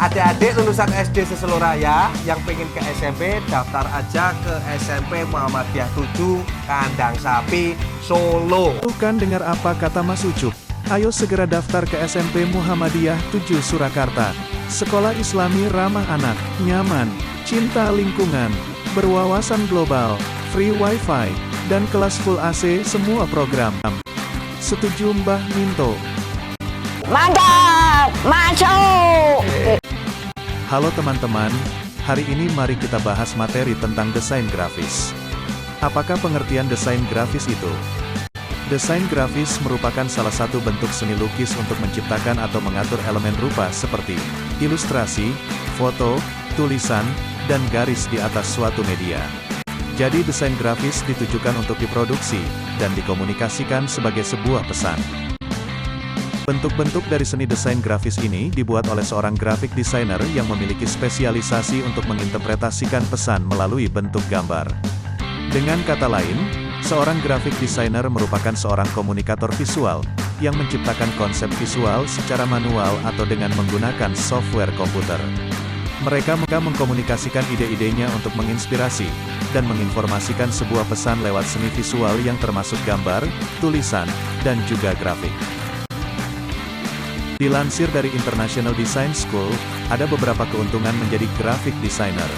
Adik-adik lulusan SD Seseloraya yang pengen ke SMP, daftar aja ke SMP Muhammadiyah 7, Kandang Sapi, Solo. Tuh kan dengar apa kata Mas Ucup? Ayo segera daftar ke SMP Muhammadiyah 7 Surakarta. Sekolah Islami ramah anak, nyaman, cinta lingkungan, berwawasan global, free wifi, dan kelas full AC semua program. Setuju Mbah Minto? Mantap, masuk. Halo teman-teman, hari ini mari kita bahas materi tentang desain grafis. Apakah pengertian desain grafis itu? Desain grafis merupakan salah satu bentuk seni lukis untuk menciptakan atau mengatur elemen rupa seperti ilustrasi, foto, tulisan, dan garis di atas suatu media. Jadi desain grafis ditujukan untuk diproduksi dan dikomunikasikan sebagai sebuah pesan. Bentuk-bentuk dari seni desain grafis ini dibuat oleh seorang graphic designer yang memiliki spesialisasi untuk menginterpretasikan pesan melalui bentuk gambar. Dengan kata lain, seorang graphic designer merupakan seorang komunikator visual yang menciptakan konsep visual secara manual atau dengan menggunakan software komputer. Mereka mengkomunikasikan ide-idenya untuk menginspirasi dan menginformasikan sebuah pesan lewat seni visual yang termasuk gambar, tulisan, dan juga grafik. Dilansir dari International Design School, ada beberapa keuntungan menjadi graphic designer.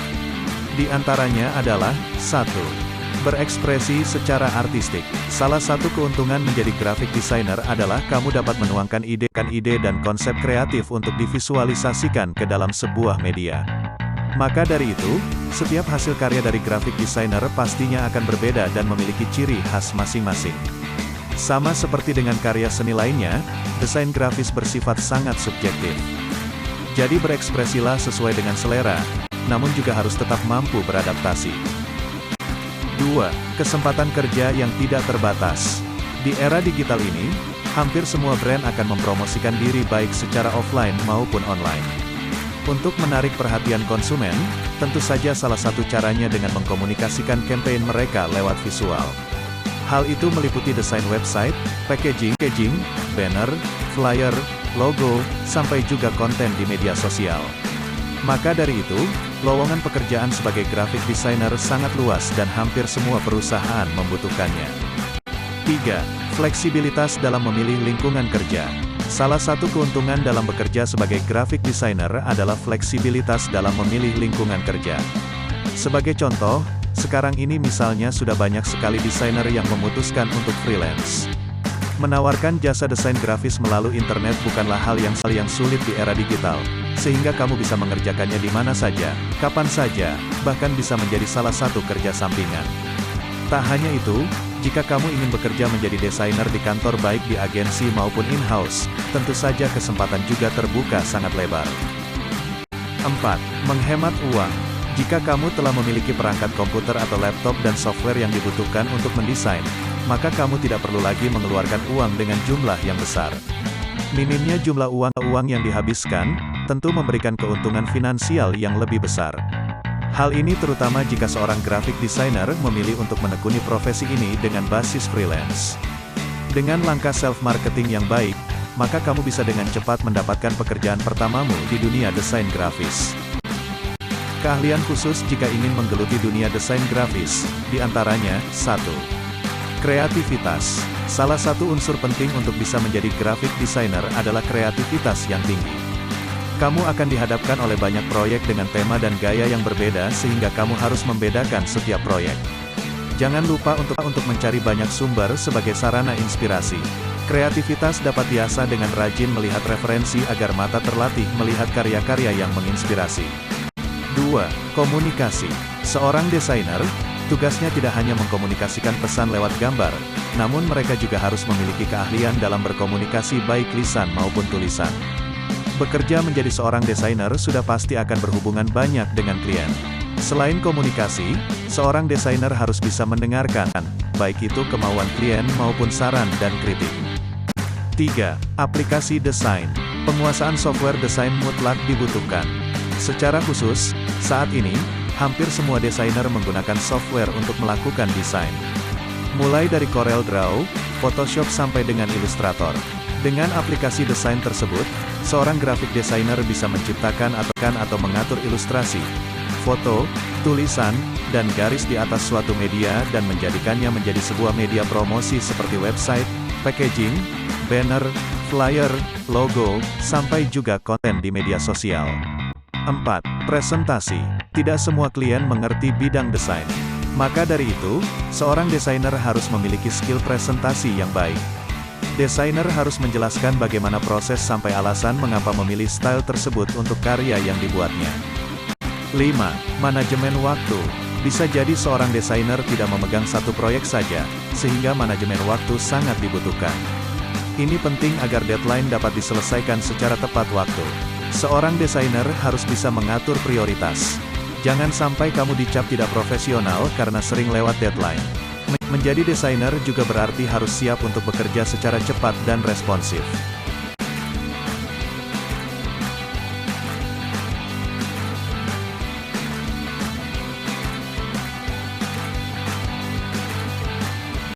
Di antaranya adalah 1. Berekspresi secara artistik. Salah satu keuntungan menjadi graphic designer adalah kamu dapat menuangkan ide dan konsep kreatif untuk divisualisasikan ke dalam sebuah media. Maka dari itu, setiap hasil karya dari graphic designer pastinya akan berbeda dan memiliki ciri khas masing-masing. Sama seperti dengan karya seni lainnya, desain grafis bersifat sangat subjektif. Jadi berekspresilah sesuai dengan selera, namun juga harus tetap mampu beradaptasi. 2. Kesempatan kerja yang tidak terbatas. Di era digital ini, hampir semua brand akan mempromosikan diri baik secara offline maupun online. Untuk menarik perhatian konsumen, tentu saja salah satu caranya dengan mengkomunikasikan campaign mereka lewat visual. Hal itu meliputi desain website, packaging, banner, flyer, logo, sampai juga konten di media sosial. Maka dari itu, lowongan pekerjaan sebagai graphic designer sangat luas dan hampir semua perusahaan membutuhkannya. 3. Fleksibilitas dalam memilih lingkungan kerja. Salah satu keuntungan dalam bekerja sebagai graphic designer adalah fleksibilitas dalam memilih lingkungan kerja. Sebagai contoh, sekarang ini misalnya sudah banyak sekali desainer yang memutuskan untuk freelance. Menawarkan jasa desain grafis melalui internet bukanlah hal yang sulit di era digital, sehingga kamu bisa mengerjakannya di mana saja, kapan saja, bahkan bisa menjadi salah satu kerja sampingan. Tak hanya itu, jika kamu ingin bekerja menjadi desainer di kantor baik di agensi maupun in-house, tentu saja kesempatan juga terbuka sangat lebar. 4. Menghemat uang. Jika kamu telah memiliki perangkat komputer atau laptop dan software yang dibutuhkan untuk mendesain, maka kamu tidak perlu lagi mengeluarkan uang dengan jumlah yang besar. Minimnya jumlah uang yang dihabiskan, tentu memberikan keuntungan finansial yang lebih besar. Hal ini terutama jika seorang graphic designer memilih untuk menekuni profesi ini dengan basis freelance. Dengan langkah self-marketing yang baik, maka kamu bisa dengan cepat mendapatkan pekerjaan pertamamu di dunia desain grafis. Keahlian khusus jika ingin menggeluti dunia desain grafis, diantaranya, 1. Kreativitas. Salah satu unsur penting untuk bisa menjadi graphic designer adalah kreativitas yang tinggi. Kamu akan dihadapkan oleh banyak proyek dengan tema dan gaya yang berbeda sehingga kamu harus membedakan setiap proyek. Jangan lupa untuk mencari banyak sumber sebagai sarana inspirasi. Kreativitas dapat diasah dengan rajin melihat referensi agar mata terlatih melihat karya-karya yang menginspirasi. 2. Komunikasi. Seorang desainer, tugasnya tidak hanya mengkomunikasikan pesan lewat gambar, namun mereka juga harus memiliki keahlian dalam berkomunikasi baik lisan maupun tulisan. Bekerja menjadi seorang desainer sudah pasti akan berhubungan banyak dengan klien. Selain komunikasi, seorang desainer harus bisa mendengarkan, baik itu kemauan klien maupun saran dan kritik. 3. Aplikasi desain. Penguasaan software desain mutlak dibutuhkan. Secara khusus, saat ini, hampir semua desainer menggunakan software untuk melakukan desain. Mulai dari Corel Draw, Photoshop sampai dengan Illustrator. Dengan aplikasi desain tersebut, seorang graphic designer bisa menciptakan atau mengatur ilustrasi, foto, tulisan, dan garis di atas suatu media dan menjadikannya menjadi sebuah media promosi seperti website, packaging, banner, flyer, logo, sampai juga konten di media sosial. 4. Presentasi. Tidak semua klien mengerti bidang desain. Maka dari itu, seorang desainer harus memiliki skill presentasi yang baik. Desainer harus menjelaskan bagaimana proses sampai alasan mengapa memilih style tersebut untuk karya yang dibuatnya. 5. Manajemen waktu. Bisa jadi seorang desainer tidak memegang satu proyek saja, sehingga manajemen waktu sangat dibutuhkan. Ini penting agar deadline dapat diselesaikan secara tepat waktu. Seorang desainer harus bisa mengatur prioritas. Jangan sampai kamu dicap tidak profesional karena sering lewat deadline. Menjadi desainer juga berarti harus siap untuk bekerja secara cepat dan responsif.